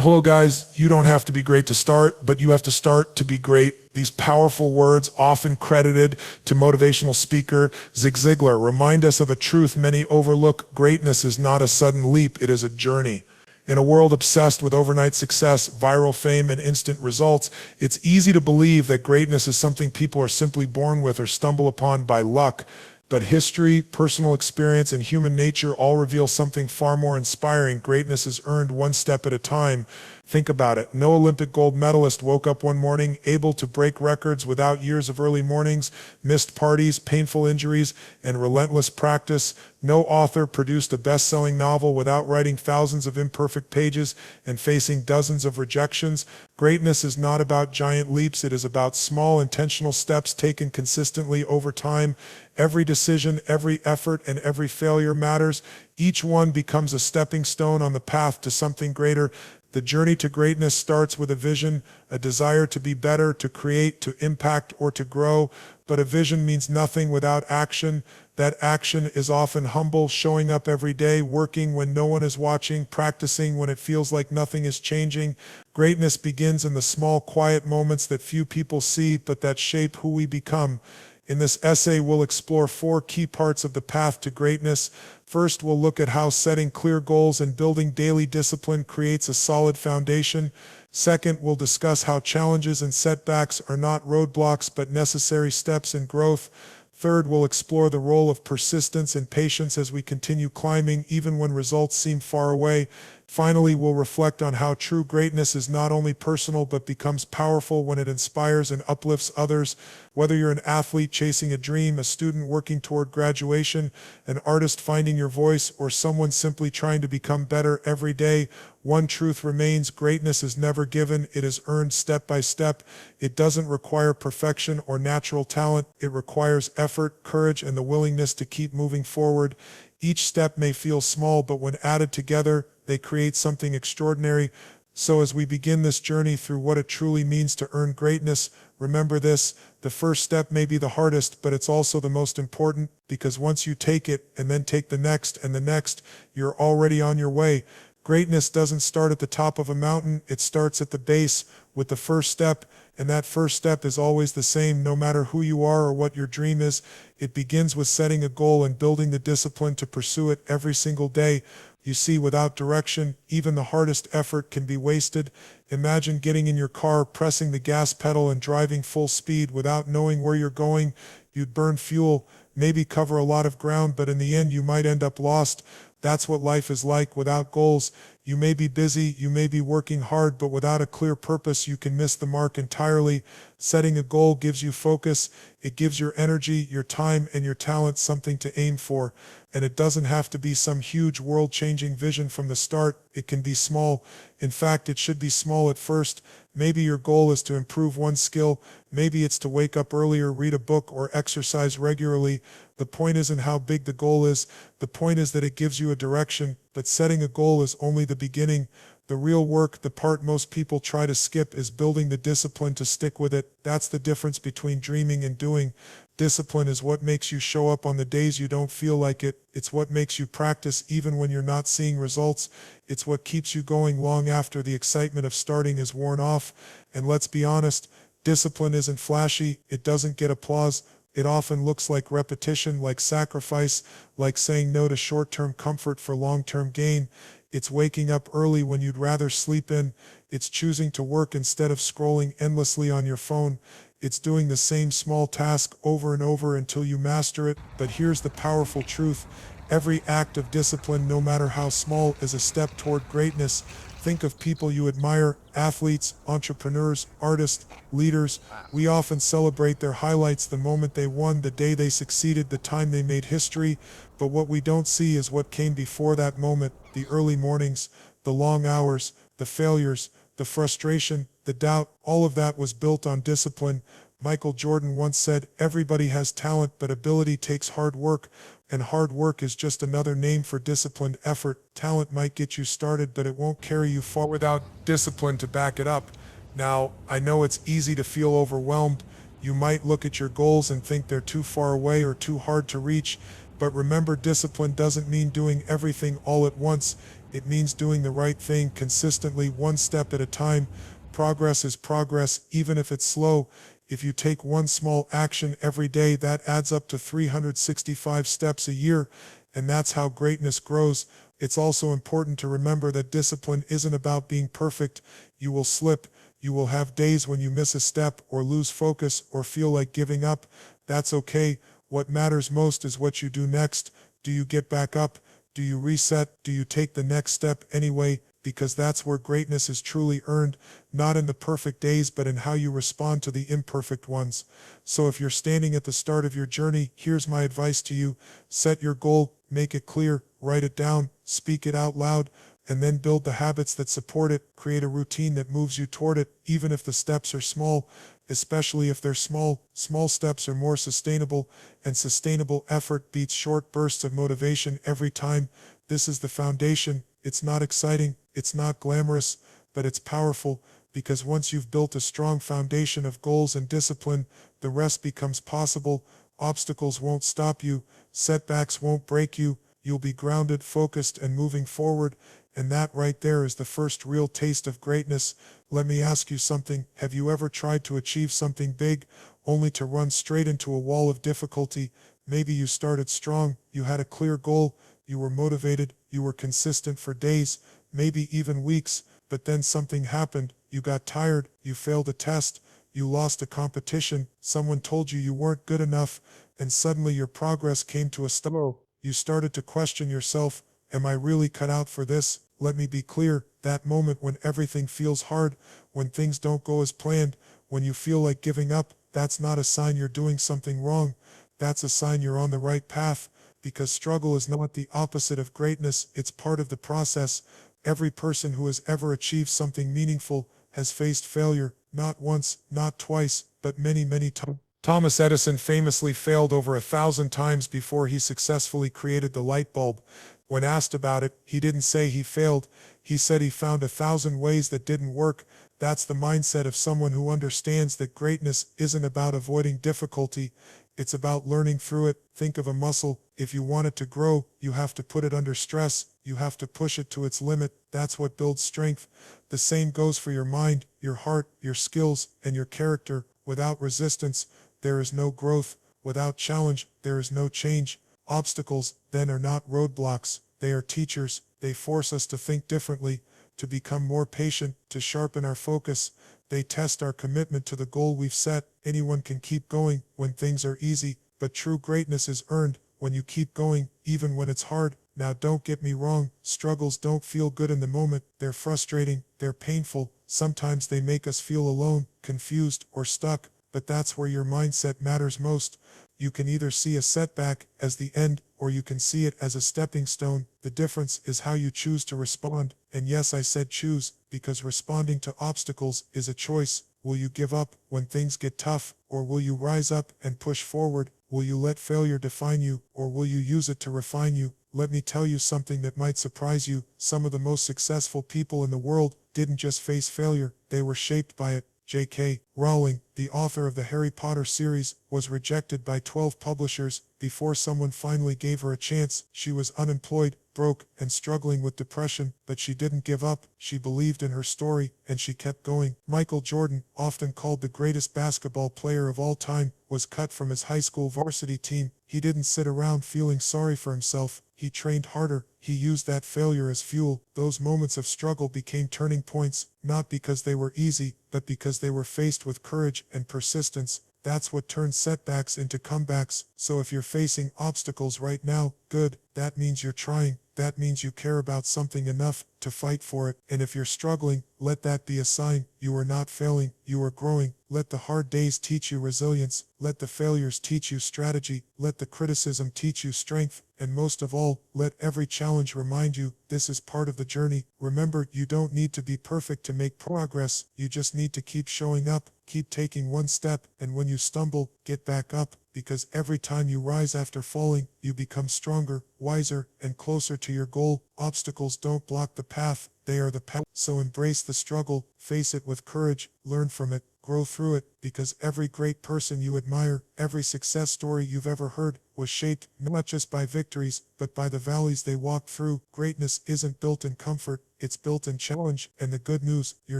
Hello guys, you don't have to be great to start, but you have to start to be great. These powerful words, often credited to motivational speaker Zig Ziglar, remind us of a truth many overlook. Greatness is not a sudden leap, it is a journey. In a world obsessed with overnight success, viral fame, and instant results, it's easy to believe that greatness is something people are simply born with or stumble upon by luck. But history, personal experience, and human nature all reveal something far more inspiring. Greatness is earned one step at a time. Think about it. No Olympic gold medalist woke up one morning able to break records without years of early mornings, missed parties, painful injuries, and relentless practice. No author produced a best-selling novel without writing thousands of imperfect pages and facing dozens of rejections. Greatness is not about giant leaps. It is about small, intentional steps taken consistently over time. Every decision, every effort, and every failure matters. Each one becomes a stepping stone on the path to something greater. The journey to greatness starts with a vision, a desire to be better, to create, to impact, or to grow. But a vision means nothing without action. That action is often humble, showing up every day, working when no one is watching, practicing when it feels like nothing is changing. Greatness begins in the small, quiet moments that few people see, but that shape who we become. In this essay, we'll explore 4 key parts of the path to greatness. First, we'll look at how setting clear goals and building daily discipline creates a solid foundation. Second, we'll discuss how challenges and setbacks are not roadblocks but necessary steps in growth. Third, we'll explore the role of persistence and patience as we continue climbing even when results seem far away. Finally, we'll reflect on how true greatness is not only personal but becomes powerful when it inspires and uplifts others. Whether you're an athlete chasing a dream, a student working toward graduation, an artist finding your voice, or someone simply trying to become better every day, one truth remains: greatness is never given, it is earned step by step. It doesn't require perfection or natural talent. It requires effort, courage, and the willingness to keep moving forward. Each step may feel small, but when added together, they create something extraordinary. So as we begin this journey through what it truly means to earn greatness, remember this: the first step may be the hardest, but it's also the most important, because once you take it and then take the next and the next, you're already on your way. Greatness doesn't start at the top of a mountain, it starts at the base with the first step, and that first step is always the same no matter who you are or what your dream is. It begins with setting a goal and building the discipline to pursue it every single day. You see, without direction, even the hardest effort can be wasted. Imagine getting in your car, pressing the gas pedal and driving full speed without knowing where you're going. You'd burn fuel, maybe cover a lot of ground, but in the end you might end up lost. That's what life is like without goals. You may be busy, you may be working hard, but without a clear purpose, you can miss the mark entirely. Setting a goal gives you focus. It gives your energy, your time, and your talent something to aim for. And it doesn't have to be some huge world-changing vision from the start. It can be small. In fact, it should be small at first. Maybe your goal is to improve one skill. Maybe it's to wake up earlier, read a book, or exercise regularly. The point isn't how big the goal is. The point is that it gives you a direction. But setting a goal is only the beginning. The real work, the part most people try to skip, is building the discipline to stick with it. That's the difference between dreaming and doing. Discipline is what makes you show up on the days you don't feel like it. It's what makes you practice even when you're not seeing results. It's what keeps you going long after the excitement of starting is worn off. And let's be honest, discipline isn't flashy. It doesn't get applause. It often looks like repetition, like sacrifice, like saying no to short-term comfort for long-term gain. It's waking up early when you'd rather sleep in. It's choosing to work instead of scrolling endlessly on your phone. It's doing the same small task over and over until you master it. But here's the powerful truth: every act of discipline, no matter how small, is a step toward greatness. Think of people you admire: athletes, entrepreneurs, artists, leaders. We often celebrate their highlights, the moment they won, the day they succeeded, the time they made history. But what we don't see is what came before that moment: the early mornings, the long hours, the failures, the frustration, the doubt. All of that was built on discipline. Michael Jordan once said, "Everybody has talent, but ability takes hard work." And hard work is just another name for disciplined effort. Talent might get you started, but it won't carry you far without discipline to back it up. Now, I know it's easy to feel overwhelmed. You might look at your goals and think they're too far away or too hard to reach. But remember, discipline doesn't mean doing everything all at once. It means doing the right thing consistently, one step at a time. Progress is progress, even if it's slow. If you take one small action every day, that adds up to 365 steps a year, and that's how greatness grows. It's also important to remember that discipline isn't about being perfect. You will slip. You will have days when you miss a step or lose focus or feel like giving up. That's okay. What matters most is what you do next. Do you get back up? Do you reset? Do you take the next step anyway? Because that's where greatness is truly earned, not in the perfect days, but in how you respond to the imperfect ones. So if you're standing at the start of your journey, here's my advice to you. Set your goal, make it clear, write it down, speak it out loud, and then build the habits that support it. Create a routine that moves you toward it, even if the steps are small, especially if they're small. Small steps are more sustainable, and sustainable effort beats short bursts of motivation every time. This is the foundation. It's not exciting, it's not glamorous, but it's powerful, because once you've built a strong foundation of goals and discipline, the rest becomes possible. Obstacles won't stop you, setbacks won't break you. You'll be grounded, focused, and moving forward. And that right there is the first real taste of greatness. Let me ask you something. Have you ever tried to achieve something big, only to run straight into a wall of difficulty? Maybe you started strong, you had a clear goal, you were motivated, you were consistent for days, maybe even weeks, but then something happened. You got tired, you failed a test, you lost a competition, someone told you you weren't good enough, and suddenly your progress came to a stop. You started to question yourself. Am I really cut out for this? Let me be clear, that moment when everything feels hard, when things don't go as planned, when you feel like giving up, that's not a sign you're doing something wrong. That's a sign you're on the right path, because struggle is not the opposite of greatness, it's part of the process. Every person who has ever achieved something meaningful has faced failure, not once, not twice, but many, many times. Thomas Edison famously failed over 1,000 times before he successfully created the light bulb. When asked about it, he didn't say he failed. He said he found 1,000 ways that didn't work. That's the mindset of someone who understands that greatness isn't about avoiding difficulty. It's about learning through it. Think of a muscle. If you want it to grow, you have to put it under stress. You have to push it to its limit. That's what builds strength. The same goes for your mind, your heart, your skills, and your character. Without resistance, there is no growth. Without challenge, there is no change. Obstacles, then, are not roadblocks. They are teachers. They force us to think differently, to become more patient, to sharpen our focus. They test our commitment to the goal we've set. Anyone can keep going when things are easy, but true greatness is earned when you keep going, even when it's hard. Now, don't get me wrong, struggles don't feel good in the moment. They're frustrating, they're painful. Sometimes they make us feel alone, confused, or stuck. But that's where your mindset matters most. You can either see a setback as the end, or you can see it as a stepping stone. The difference is how you choose to respond. And yes, I said choose, because responding to obstacles is a choice. Will you give up when things get tough, or will you rise up and push forward? Will you let failure define you, or will you use it to refine you? Let me tell you something that might surprise you. Some of the most successful people in the world didn't just face failure, they were shaped by it. J.K. Rowling, the author of the Harry Potter series, was rejected by 12 publishers before someone finally gave her a chance. She was unemployed, broke, and struggling with depression, but she didn't give up. She believed in her story, and she kept going. Michael Jordan, often called the greatest basketball player of all time, was cut from his high school varsity team. He didn't sit around feeling sorry for himself. He trained harder. He used that failure as fuel. Those moments of struggle became turning points, not because they were easy, but because they were faced with courage and persistence. That's what turns setbacks into comebacks. So if you're facing obstacles right now, good. That means you're trying. That means you care about something enough to fight for it. And if you're struggling, let that be a sign. You are not failing. You are growing. Let the hard days teach you resilience. Let the failures teach you strategy. Let the criticism teach you strength. And most of all, let every challenge remind you this is part of the journey. Remember, you don't need to be perfect to make progress. You just need to keep showing up, keep taking one step, and when you stumble, get back up. Because every time you rise after falling, you become stronger, wiser, and closer to your goal. Obstacles don't block the path, they are the path. So embrace the struggle, face it with courage, learn from it, grow through it, because every great person you admire, every success story you've ever heard, was shaped not just by victories, but by the valleys they walked through. Greatness isn't built in comfort, it's built in challenge. And the good news, you're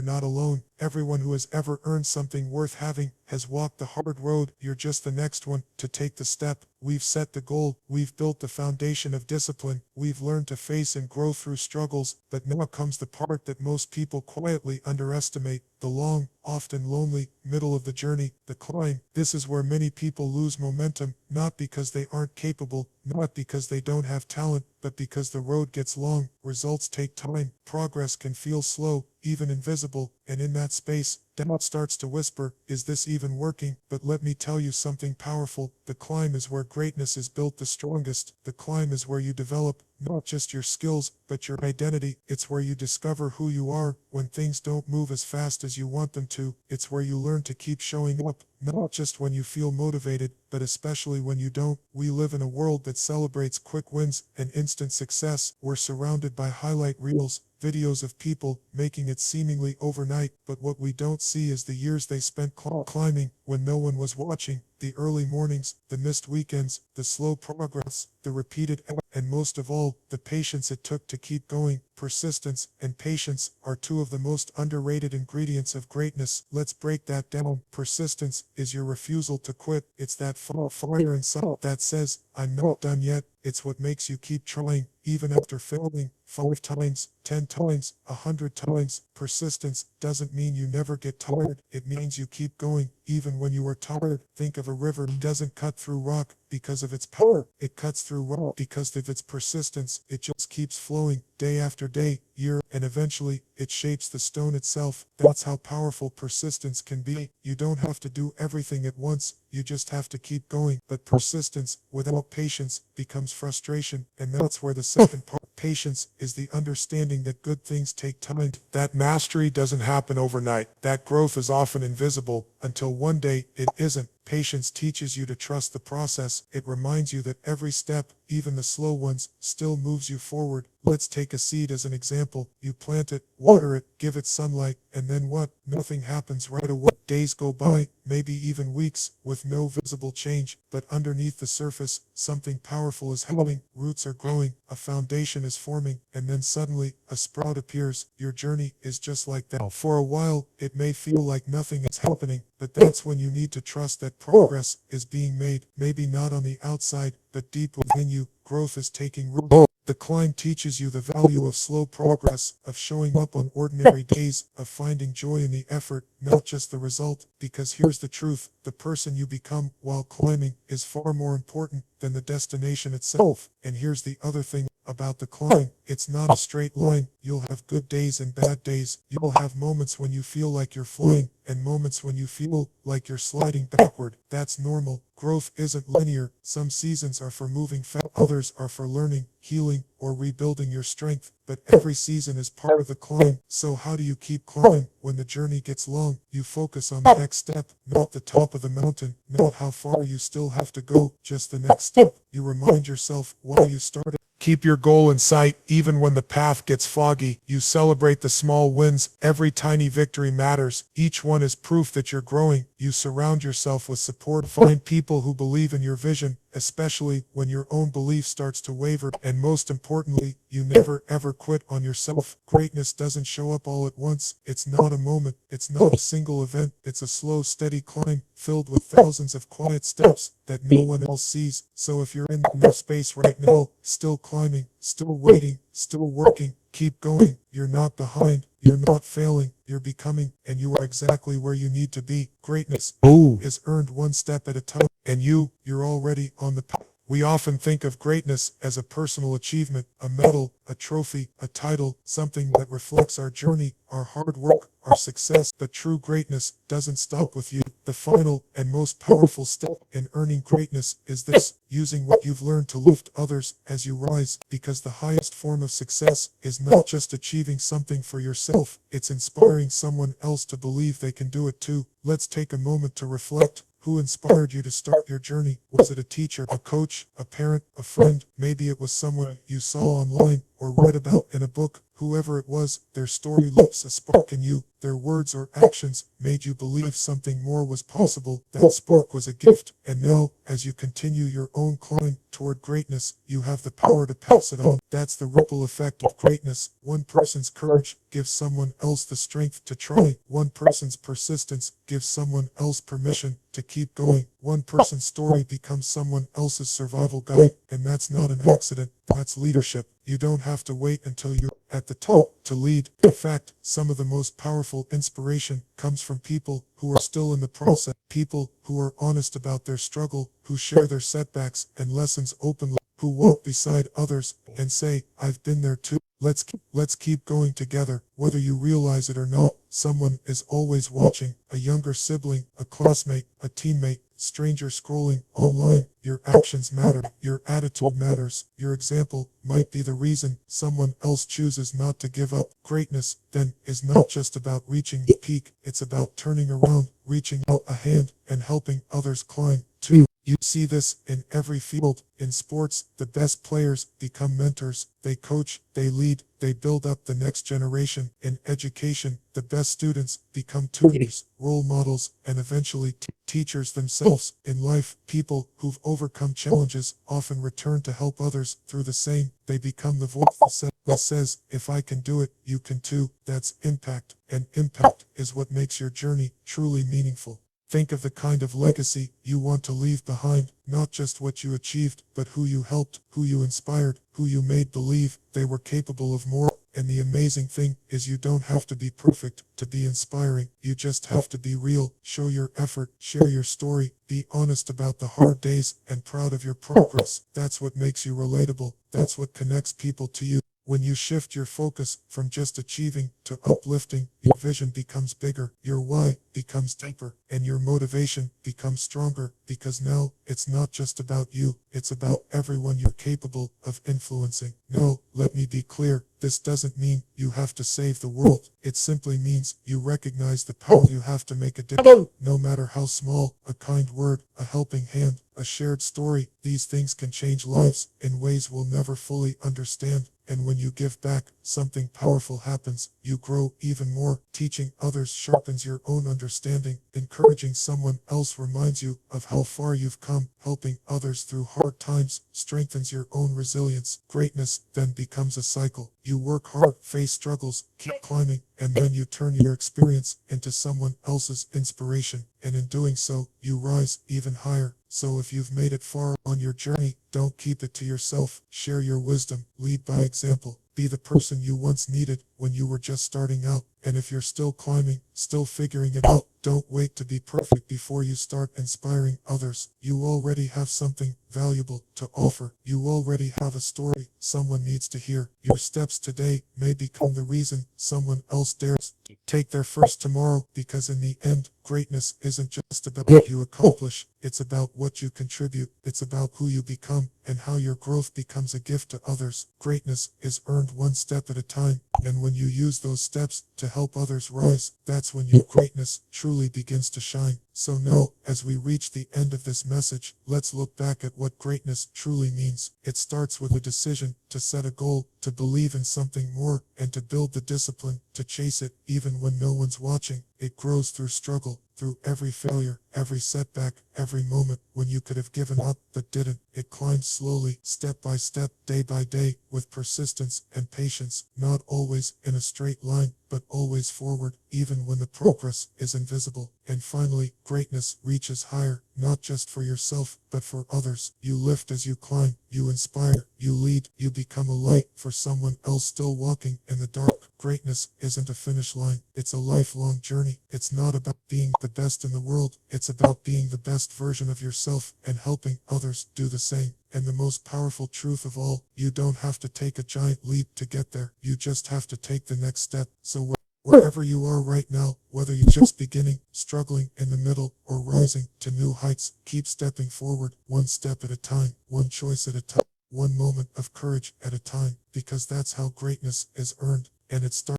not alone. Everyone who has ever earned something worth having has walked the hard road. You're just the next one to take the step. We've set the goal. We've built the foundation of discipline. We've learned to face and grow through struggles. But now comes the part that most people quietly underestimate: the long, often lonely, middle of the journey, the climb. This is where many people lose momentum, not because they aren't capable, not because they don't have talent, but because the road gets long. Results take time. Progress can feel slow, even invisible, and in that space, doubt starts to whisper, is this even working? But let me tell you something powerful. The climb is where greatness is built the strongest. The climb is where you develop not just your skills, but your identity. It's where you discover who you are when things don't move as fast as you want them to. It's where you learn to keep showing up, not just when you feel motivated, but especially when you don't. We live in a world that celebrates quick wins and instant success. We're surrounded by highlight reels, videos of people making it seemingly overnight, but what we don't see is the years they spent climbing when no one was watching. The early mornings, the missed weekends, the slow progress, the repeated and most of all, the patience it took to keep going. Persistence and patience are two of the most underrated ingredients of greatness. Let's break that down. Persistence is your refusal to quit. It's that fire inside that says, I'm not done yet. It's what makes you keep trying, even after failing 5 times, 10 times, 100 times. Persistence doesn't mean you never get tired. It means you keep going, even when you are tired. Think of a river that doesn't cut through rock because of its power. It cuts through rock because of its persistence. It just keeps flowing day after day, year, and eventually it shapes the stone itself. That's how powerful persistence can be. You don't have to do everything at once. You just have to keep going. But persistence without patience becomes frustration. And that's where the second part, patience, is the understanding that good things take time. That mastery doesn't happen overnight. That growth is often invisible until one day it isn't. Patience teaches you to trust the process. It reminds you that every step, even the slow ones, still moves you forward. Let's take a seed as an example. You plant it, water it, give it sunlight, and then what? Nothing happens right away. Days go by, maybe even weeks, with no visible change. But underneath the surface, something powerful is happening. Roots are growing, a foundation is forming, and then suddenly, a sprout appears. Your journey is just like that. For a while, it may feel like nothing is happening, but that's when you need to trust that progress is being made. Maybe not on the outside, but deep within you, growth is taking root. The climb teaches you the value of slow progress, of showing up on ordinary days, of finding joy in the effort, not just the result. Because here's the truth, the person you become while climbing is far more important than the destination itself. And here's the other thing about the climb, it's not a straight line. You'll have good days and bad days. You'll have moments when you feel like you're flying, and moments when you feel like you're sliding backward. That's normal. Growth isn't linear. Some seasons are for moving fast, others are for learning, healing, or rebuilding your strength. But every season is part of the climb. So how do you keep climbing when the journey gets long? You focus on the next step, not the top of the mountain, not how far you still have to go, just the next step. You remind yourself why you started. Keep your goal in sight, even when the path gets foggy. You celebrate the small wins. Every tiny victory matters. Each one is proof that you're growing. You surround yourself with support. Find people who believe in your vision, especially when your own belief starts to waver. And most importantly, you never ever quit on yourself. Greatness doesn't show up all at once. It's not a moment. It's not a single event. It's a slow, steady climb filled with thousands of quiet steps that no one else sees. So if you're in that space right now, still climbing, still waiting, still working, keep going. You're not behind. You're not failing. You're becoming, and you are exactly where you need to be. Greatness is earned one step at a time, and you're already on the path. We often think of greatness as a personal achievement, a medal, a trophy, a title, something that reflects our journey, our hard work, our success. But true greatness doesn't stop with you. The final and most powerful step in earning greatness is this: using what you've learned to lift others as you rise. Because the highest form of success is not just achieving something for yourself, it's inspiring someone else to believe they can do it too. Let's take a moment to reflect. Who inspired you to start your journey? Was it a teacher, a coach, a parent, a friend? Maybe it was someone you saw online or read about in a book. Whoever it was, their story leaves a spark in you. Their words or actions made you believe something more was possible. That spark was a gift. And now, as you continue your own climb toward greatness, you have the power to pass it on. That's the ripple effect of greatness. One person's courage gives someone else the strength to try. One person's persistence gives someone else permission to keep going. One person's story becomes someone else's survival guide. And that's not an accident. That's leadership. You don't have to wait until you're at the top to lead. In fact, some of the most powerful inspiration comes from people who are still in the process. People who are honest about their struggle, who share their setbacks and lessons openly, who walk beside others and say, I've been there too. Let's keep going together. Whether you realize it or not, someone is always watching. A younger sibling, a classmate, a teammate, stranger scrolling online. Your actions matter. Your attitude matters. Your example might be the reason someone else chooses not to give up. Greatness, then, is not just about reaching the peak. It's about turning around, reaching out a hand, and helping others climb too. You see this in every field. In sports, the best players become mentors. They coach, they lead, they build up the next generation. In education, the best students become tutors, role models, and eventually teachers themselves. In life, people who've overcome challenges often return to help others through the same. They become the voice that says, if I can do it, you can too. That's impact. And impact is what makes your journey truly meaningful. Think of the kind of legacy you want to leave behind, not just what you achieved, but who you helped, who you inspired, who you made believe they were capable of more. And the amazing thing is you don't have to be perfect to be inspiring. You just have to be real. Show your effort, share your story, be honest about the hard days, and proud of your progress. That's what makes you relatable. That's what connects people to you. When you shift your focus from just achieving to uplifting, your vision becomes bigger, your why becomes deeper, and your motivation becomes stronger, because now it's not just about you, it's about everyone you're capable of influencing. No, let me be clear, this doesn't mean you have to save the world. It simply means you recognize the power you have to make a difference. No matter how small, a kind word, a helping hand, a shared story, these things can change lives in ways we'll never fully understand. And when you give back, something powerful happens. You grow even more. Teaching others sharpens your own understanding. Encouraging someone else reminds you of how far you've come. Helping others through hard times strengthens your own resilience. Greatness then becomes a cycle. You work hard, face struggles, keep climbing, and then you turn your experience into someone else's inspiration. And in doing so, you rise even higher. So if you've made it far on your journey, don't keep it to yourself. Share your wisdom. Lead by example. Be the person you once needed when you were just starting out. And if you're still climbing, still figuring it out, don't wait to be perfect before you start inspiring others. You already have something valuable to offer. You already have a story someone needs to hear. Your steps today may become the reason someone else dares take their first tomorrow, because in the end, greatness isn't just about what you accomplish. It's about what you contribute. It's about who you become and how your growth becomes a gift to others. Greatness is earned one step at a time. And when you use those steps to help others rise, that's when your greatness truly begins to shine. So now, as we reach the end of this message, let's look back at what greatness truly means. It starts with a decision to set a goal, to believe in something more, and to build the discipline to chase it even when no one's watching. It grows through struggle, through every failure, every setback, every moment when you could have given up but didn't. It climbs slowly, step by step, day by day, with persistence and patience, not always in a straight line, but always forward, even when the progress is invisible. And finally, greatness reaches higher, not just for yourself, but for others. You lift as you climb, you inspire, you lead, you become a light for someone else still walking in the dark. Greatness isn't a finish line, it's a lifelong journey. It's not about being the best in the world, it's about being the best version of yourself and helping others do the same. And the most powerful truth of all, you don't have to take a giant leap to get there. You just have to take the next step. So wherever you are right now, whether you're just beginning, struggling in the middle, or rising to new heights, keep stepping forward, one step at a time, one choice at a time, one moment of courage at a time, because that's how greatness is earned, and it starts